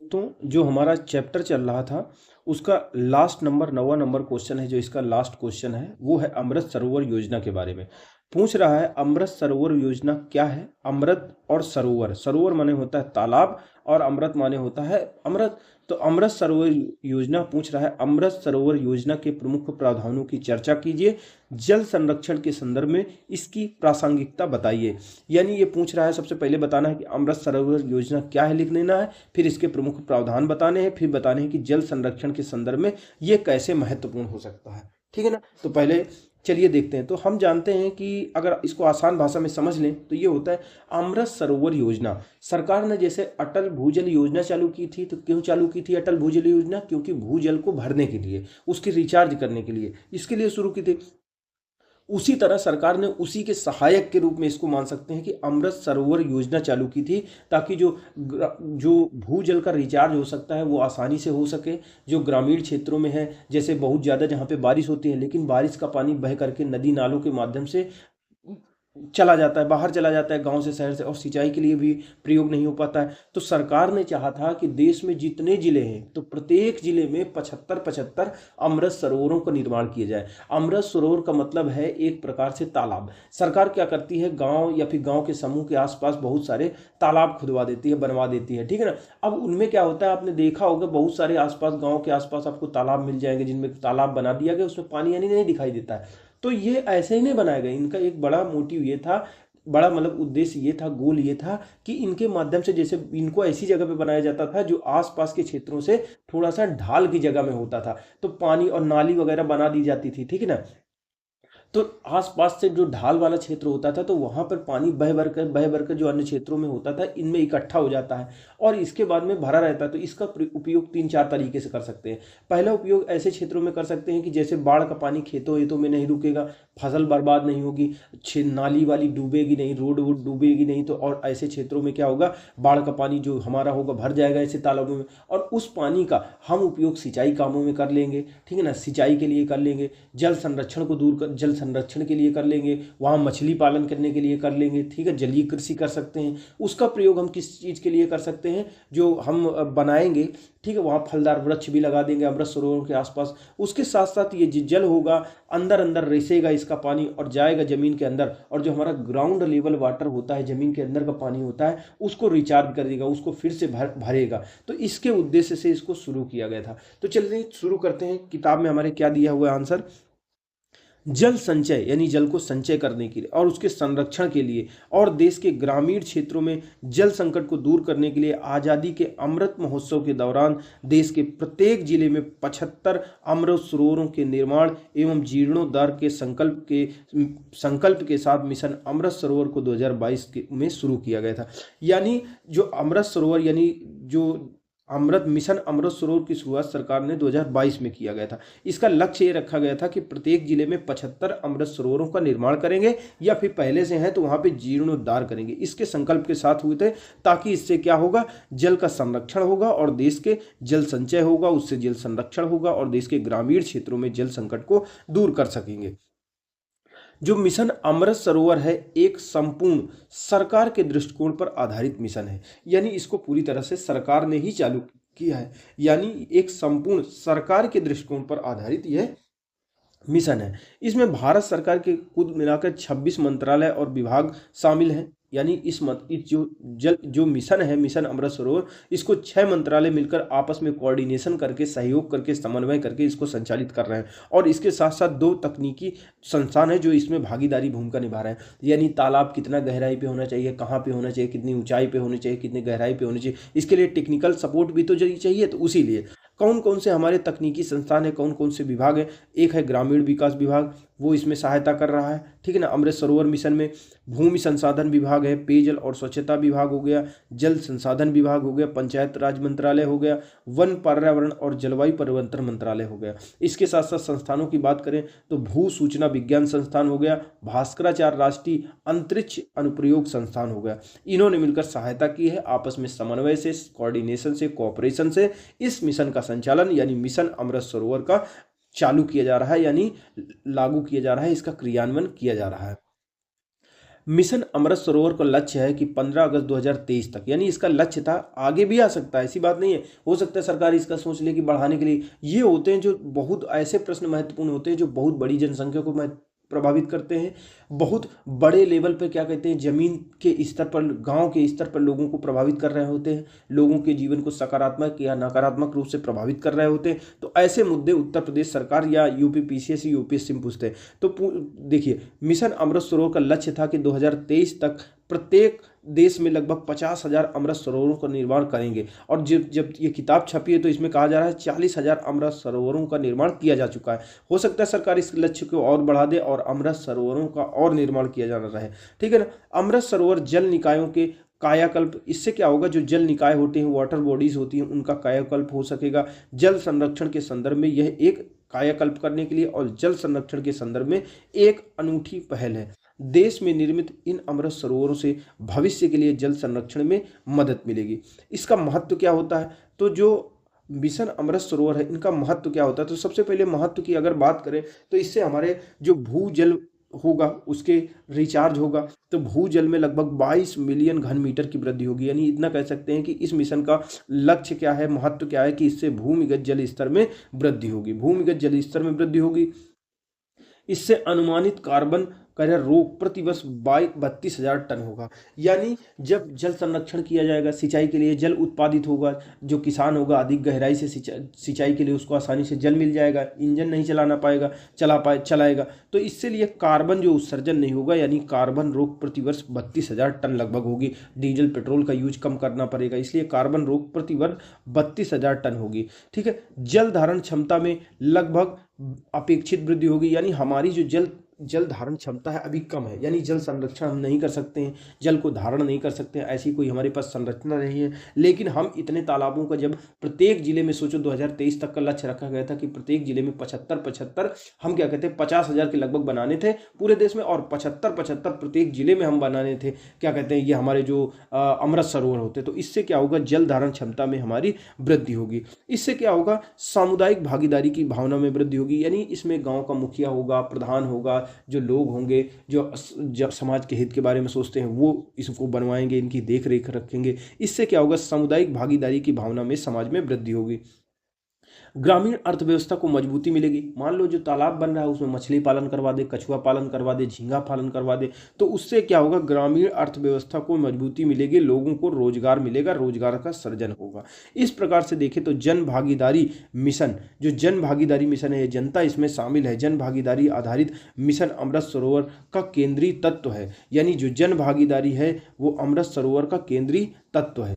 तो जो हमारा चैप्टर चल रहा था उसका लास्ट नंबर 9वां नंबर क्वेश्चन है, जो इसका लास्ट क्वेश्चन है वो है अमृत सरोवर योजना के बारे में पूछ रहा है। अमृत सरोवर योजना क्या है? अमृत और सरोवर, सरोवर माने होता है तालाब और अमृत माने होता है अमृत। तो अमृत सरोवर योजना पूछ रहा है, अमृत सरोवर योजना के प्रमुख प्रावधानों की चर्चा कीजिए, जल संरक्षण के संदर्भ में इसकी प्रासंगिकता बताइए। यानी ये पूछ रहा है, सबसे पहले बताना है कि अमृत सरोवर योजना क्या है, लिख लेना है, फिर इसके प्रमुख प्रावधान बताने हैं, फिर बताने हैं कि जल संरक्षण के संदर्भ में ये कैसे महत्वपूर्ण हो सकता है। ठीक है ना। तो पहले चलिए देखते हैं। तो हम जानते हैं कि अगर इसको आसान भाषा में समझ लें तो ये होता है अमृत सरोवर योजना। सरकार ने जैसे अटल भूजल योजना चालू की थी, तो क्यों चालू की थी अटल भूजल योजना? क्योंकि भूजल को भरने के लिए, उसकी रिचार्ज करने के लिए, इसके लिए शुरू की थी। उसी तरह सरकार ने उसी के सहायक के रूप में इसको मान सकते हैं कि अमृत सरोवर योजना चालू की थी, ताकि जो भूजल का रिचार्ज हो सकता है वो आसानी से हो सके। जो ग्रामीण क्षेत्रों में है, जैसे बहुत ज़्यादा जहाँ पे बारिश होती है, लेकिन बारिश का पानी बह करके नदी नालों के माध्यम से चला जाता है, बाहर चला जाता है गांव से, शहर से, और सिंचाई के लिए भी प्रयोग नहीं हो पाता है। तो सरकार ने चाहा था कि देश में जितने जिले हैं तो प्रत्येक जिले में 75-75 अमृत सरोवरों का निर्माण किया जाए। अमृत सरोवर का मतलब है एक प्रकार से तालाब। सरकार क्या करती है, गांव या फिर गांव के समूह के आसपास बहुत सारे तालाब खुदवा देती है, बनवा देती है। ठीक है ना। अब उनमें क्या होता है, आपने देखा होगा बहुत सारे आसपास, गाँव के आसपास आपको तालाब मिल जाएंगे जिनमें तालाब बना दिया गया, उसमें पानी यानी नहीं दिखाई देता है। तो ये ऐसे ही नहीं बनाया गया, इनका एक बड़ा मोटिव ये था, बड़ा मतलब उद्देश्य ये था, गोल ये था कि इनके माध्यम से, जैसे इनको ऐसी जगह पे बनाया जाता था जो आसपास के क्षेत्रों से थोड़ा सा ढाल की जगह में होता था, तो पानी और नाली वगैरह बना दी जाती थी। ठीक है ना। तो आसपास से जो ढाल वाला क्षेत्र होता था तो वहां पर पानी बह भर कर जो अन्य क्षेत्रों में होता था इनमें इकट्ठा हो जाता है और इसके बाद में भरा रहता है। तो इसका उपयोग 3-4 तरीके से कर सकते हैं। पहला उपयोग ऐसे क्षेत्रों में कर सकते हैं कि जैसे बाढ़ का पानी खेतों वेतों में नहीं रुकेगा, फसल बर्बाद नहीं होगी, नाली वाली डूबेगी नहीं, रोड वोड डूबेगी नहीं, तो और ऐसे क्षेत्रों में क्या होगा, बाढ़ का पानी जो हमारा होगा भर जाएगा ऐसे तालाबों में, और उस पानी का हम उपयोग सिंचाई कामों में कर लेंगे। ठीक है ना, सिंचाई के लिए कर लेंगे, जल संरक्षण को दूर कर, जल संरक्षण के लिए कर लेंगे, वहाँ मछली पालन करने के लिए कर लेंगे। ठीक है, जलीय कृषि कर सकते हैं। उसका प्रयोग हम किस चीज़ के लिए कर सकते हैं, जो हम बनाएंगे, ठीक है, वहाँ फलदार वृक्ष भी लगा देंगे अमृत सरोवरों के आसपास। उसके साथ साथ ये जल होगा, अंदर अंदर रिसेगा इसका पानी और जाएगा ज़मीन के अंदर, और जो हमारा ग्राउंड लेवल वाटर होता है, ज़मीन के अंदर का पानी होता है, उसको रिचार्ज कर देगा, उसको फिर से भरेगा। तो इसके उद्देश्य से इसको शुरू किया गया था। तो चलिए शुरू करते हैं। किताब में हमारे क्या दिया हुआ है आंसर, जल संचय यानी जल को संचय करने के लिए और उसके संरक्षण के लिए और देश के ग्रामीण क्षेत्रों में जल संकट को दूर करने के लिए आज़ादी के अमृत महोत्सव के दौरान देश के प्रत्येक जिले में 75 अमृत सरोवरों के निर्माण एवं जीर्णोद्धार के संकल्प के साथ मिशन अमृत सरोवर को 2022 में शुरू किया गया था। यानी जो अमृत सरोवर यानी जो अमृत मिशन अमृत सरोवर की शुरुआत सरकार ने 2022 में किया गया था। इसका लक्ष्य ये रखा गया था कि प्रत्येक जिले में 75 अमृत सरोवरों का निर्माण करेंगे, या फिर पहले से हैं तो वहां पे जीर्णोद्धार करेंगे। इसके संकल्प के साथ हुए थे, ताकि इससे क्या होगा, जल का संरक्षण होगा और देश के जल संचय होगा, उससे जल संरक्षण होगा और देश के ग्रामीण क्षेत्रों में जल संकट को दूर कर सकेंगे। जो मिशन अमृत सरोवर है एक संपूर्ण सरकार के दृष्टिकोण पर आधारित मिशन है, यानी इसको पूरी तरह से सरकार ने ही चालू किया है, यानी एक संपूर्ण सरकार के दृष्टिकोण पर आधारित यह मिशन है। इसमें भारत सरकार के कुल मिलाकर 26 मंत्रालय और विभाग शामिल हैं। यानी इस जो मिशन है, मिशन अमृत सरोवर, इसको 6 मंत्रालय मिलकर आपस में कोऑर्डिनेशन करके, सहयोग करके, समन्वय करके इसको संचालित कर रहे हैं। और इसके साथ साथ 2 तकनीकी संस्थान है जो इसमें भागीदारी भूमिका निभा रहे हैं। यानी तालाब कितना गहराई पे होना चाहिए, कहाँ पे होना चाहिए, कितनी ऊंचाई पे होनी चाहिए, कितनी गहराई पे होनी चाहिए, इसके लिए टेक्निकल सपोर्ट भी तो चाहिए। तो उसी लिए कौन कौन से हमारे तकनीकी संस्थान है, कौन कौन से विभाग है, एक है ग्रामीण विकास विभाग, वो इसमें सहायता कर रहा है। ठीक है ना। अमृत सरोवर मिशन में भूमि संसाधन विभाग है, पेयजल और स्वच्छता विभाग हो गया, जल संसाधन विभाग हो गया, पंचायत राज मंत्रालय हो गया, वन पर्यावरण और जलवायु परिवर्तन मंत्रालय हो गया। इसके साथ साथ संस्थानों की बात करें तो भू सूचना विज्ञान संस्थान हो गया, भास्कराचार्य राष्ट्रीय अंतरिक्ष अनुप्रयोग संस्थान हो गया। इन्होंने मिलकर सहायता की है, आपस में समन्वय से, कोऑर्डिनेशन से, कोऑपरेशन से इस मिशन का संचालन यानी मिशन अमृत सरोवर का चालू किया जा रहा है, यानी लागू किया जा रहा है, इसका क्रियान्वयन किया जा रहा है। मिशन अमृत सरोवर का लक्ष्य है कि 15 अगस्त 2023 तक, यानी इसका लक्ष्य था, आगे भी आ सकता है, ऐसी बात नहीं है, हो सकता है सरकार इसका सोच ले कि बढ़ाने के लिए। ये होते हैं जो बहुत ऐसे प्रश्न महत्वपूर्ण होते हैं जो बहुत बड़ी जनसंख्या को प्रभावित करते हैं, बहुत बड़े लेवल पर क्या कहते हैं जमीन के स्तर पर, गांव के स्तर पर लोगों को प्रभावित कर रहे होते हैं, लोगों के जीवन को सकारात्मक या नकारात्मक रूप से प्रभावित कर रहे होते हैं। तो ऐसे मुद्दे उत्तर प्रदेश सरकार या यूपी पीसीएस यूपीएससी में पूछते हैं। तो देखिए, मिशन अमृत सरोवर का लक्ष्य था कि 2023 तक प्रत्येक देश में लगभग 50,000 अमृत सरोवरों का निर्माण करेंगे। और जब ये किताब छपी है तो इसमें कहा जा रहा है 40,000 अमृत सरोवरों का निर्माण किया जा चुका है। हो सकता है सरकार इस लक्ष्य को और बढ़ा दे और अमृत सरोवरों का और निर्माण किया जाना रहे, ठीक है ना। अमृत सरोवर जल निकायों के कायाकल्प, इससे क्या होगा, जो जल निकाय होते हैं, वाटर बॉडीज होती हैं, उनका कायाकल्प हो सकेगा। जल संरक्षण के संदर्भ में यह एक कायाकल्प करने के लिए और जल संरक्षण के संदर्भ में एक अनूठी पहल है। देश में निर्मित इन अमृत सरोवरों से भविष्य के लिए जल संरक्षण में मदद मिलेगी। इसका महत्व क्या होता है, तो जो मिशन अमृत सरोवर है इनका महत्व क्या होता है, तो सबसे पहले महत्व की अगर बात करें तो इससे हमारे जो भूजल होगा उसके रिचार्ज होगा। तो भूजल में लगभग 22 मिलियन घन मीटर की वृद्धि होगी, यानी इतना कह सकते हैं कि इस मिशन का लक्ष्य क्या है, महत्व क्या है, कि इससे भूमिगत जल स्तर में वृद्धि होगी, भूमिगत जल स्तर में वृद्धि होगी। इससे अनुमानित कार्बन का रोग प्रति वर्ष 32,000 टन होगा। यानी जब जल संरक्षण किया जाएगा, सिंचाई के लिए जल उत्पादित होगा, जो किसान होगा अधिक गहराई से सिंचाई के लिए उसको आसानी से जल मिल जाएगा, इंजन नहीं चलाना पाएगा, चलाएगा, तो इससे लिए कार्बन जो उत्सर्जन नहीं होगा, यानी कार्बन रोग प्रति वर्ष 32,000 टन लगभग होगी। डीजल पेट्रोल का यूज कम करना पड़ेगा, इसलिए कार्बन रोग प्रति वर्ष 32,000 टन होगी, ठीक है। जल धारण क्षमता में लगभग अपेक्षित वृद्धि होगी, यानी हमारी जो जल धारण क्षमता है अभी कम है, यानी जल संरक्षण हम नहीं कर सकते हैं, जल को धारण नहीं कर सकते हैं, ऐसी कोई हमारे पास संरचना नहीं है। लेकिन हम इतने तालाबों का, जब प्रत्येक जिले में, सोचो 2023 तक का लक्ष्य रखा गया था कि प्रत्येक जिले में 75 हम क्या कहते हैं 50,000 के लगभग बनाने थे पूरे देश में, और 75 प्रत्येक जिले में हम बनाने थे, क्या कहते हैं ये हमारे जो अमृत सरोवर होते। तो इससे क्या होगा, जल धारण क्षमता में हमारी वृद्धि होगी। इससे क्या होगा, सामुदायिक भागीदारी की भावना में वृद्धि होगी, यानी इसमें गाँव का मुखिया होगा, प्रधान होगा, जो लोग होंगे जो समाज के हित के बारे में सोचते हैं वो इसको बनवाएंगे, इनकी देख रेख रखेंगे। इससे क्या होगा, सामुदायिक भागीदारी की भावना में समाज में वृद्धि होगी। ग्रामीण अर्थव्यवस्था को मजबूती मिलेगी। मान लो जो तालाब बन रहा है उसमें मछली पालन करवा दे, कछुआ पालन करवा दे, झींगा पालन करवा दे, तो उससे क्या होगा, ग्रामीण अर्थव्यवस्था को मजबूती मिलेगी, लोगों को रोजगार मिलेगा, रोजगार का सृजन होगा। इस प्रकार से देखें तो जन भागीदारी मिशन, जो जन भागीदारी मिशन है, जनता इसमें शामिल है, जन भागीदारी आधारित मिशन अमृत सरोवर का केंद्रीय तत्व है। यानी जो जन भागीदारी है वो अमृत सरोवर का केंद्रीय तत्व है,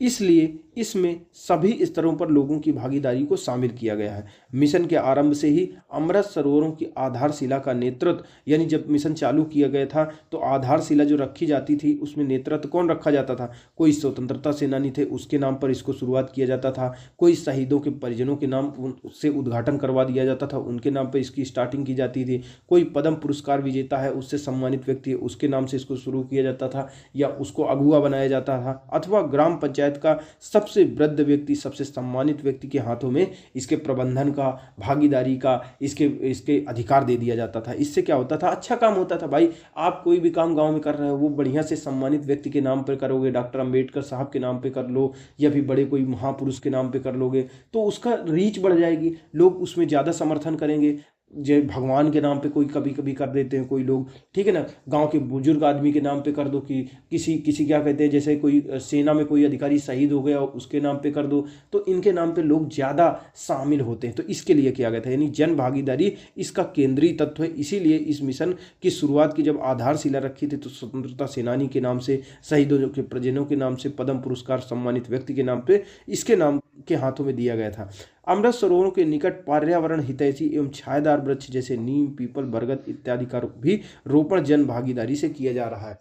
इसलिए इसमें सभी स्तरों पर लोगों की भागीदारी को शामिल किया गया है। मिशन के आरंभ से ही अमृत सरोवरों की आधारशिला का नेतृत्व, यानी जब मिशन चालू किया गया था तो आधारशिला जो रखी जाती थी उसमें नेतृत्व कौन रखा जाता था, कोई स्वतंत्रता सेनानी थे उसके नाम पर इसको शुरुआत किया जाता था, कोई शहीदों के परिजनों के नाम से उद्घाटन करवा दिया जाता था, उनके नाम पर इसकी स्टार्टिंग की जाती थी, कोई पद्म पुरस्कार विजेता है उससे सम्मानित व्यक्ति है उसके नाम से इसको शुरू किया जाता था, या उसको अगुवा बनाया जाता था, अथवा ग्राम पंचायत का सबसे वृद्ध व्यक्ति, सबसे सम्मानित व्यक्ति के हाथों में इसके प्रबंधन का, भागीदारी का, इसके अधिकार दे दिया जाता था। इससे क्या होता था, अच्छा काम होता था। भाई आप कोई भी काम गांव में कर रहे हो वो बढ़िया से सम्मानित व्यक्ति के नाम पर करोगे, डॉक्टर अंबेडकर साहब के नाम पे कर लो या फिर बड़े कोई महापुरुष के नाम पे कर लोगे तो उसका रीच बढ़ जाएगी, लोग उसमें ज़्यादा समर्थन करेंगे। जो भगवान के नाम पे कोई कभी कभी कर देते हैं कोई लोग, ठीक है ना, गांव के बुजुर्ग आदमी के नाम पे कर दो, कि किसी क्या कहते हैं, जैसे कोई सेना में कोई अधिकारी शहीद हो गया उसके नाम पे कर दो, तो इनके नाम पे लोग ज़्यादा शामिल होते हैं। तो इसके लिए किया गया था, यानी जन भागीदारी इसका केंद्रीय तत्व है। इसीलिए इस मिशन की शुरुआत की जब आधारशिला रखी थी तो स्वतंत्रता सेनानी के नाम से, शहीदों के परिजनों के नाम से, पद्म पुरस्कार सम्मानित व्यक्ति के नाम पे, इसके नाम के हाथों में दिया गया था। अमृत सरोवरों के निकट पर्यावरण हितैषी एवं छायादार वृक्ष जैसे नीम, पीपल, बरगद इत्यादि का भी रोपण जन भागीदारी से किया जा रहा है।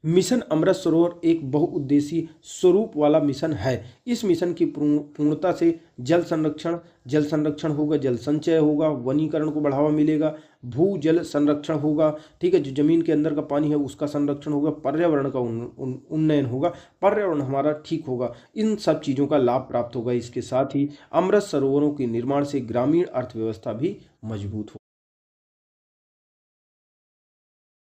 मिशन अमृत सरोवर एक बहुउद्देशीय स्वरूप वाला मिशन है। इस मिशन की पूर्णता से जल संरक्षण होगा, जल संचय होगा, वनीकरण को बढ़ावा मिलेगा, भू जल संरक्षण होगा, ठीक है, जो जमीन के अंदर का पानी है उसका संरक्षण होगा, पर्यावरण का उन्नयन होगा, पर्यावरण हमारा ठीक होगा, इन सब चीज़ों का लाभ प्राप्त होगा। इसके साथ ही अमृत सरोवरों के निर्माण से ग्रामीण अर्थव्यवस्था भी मजबूत होगी।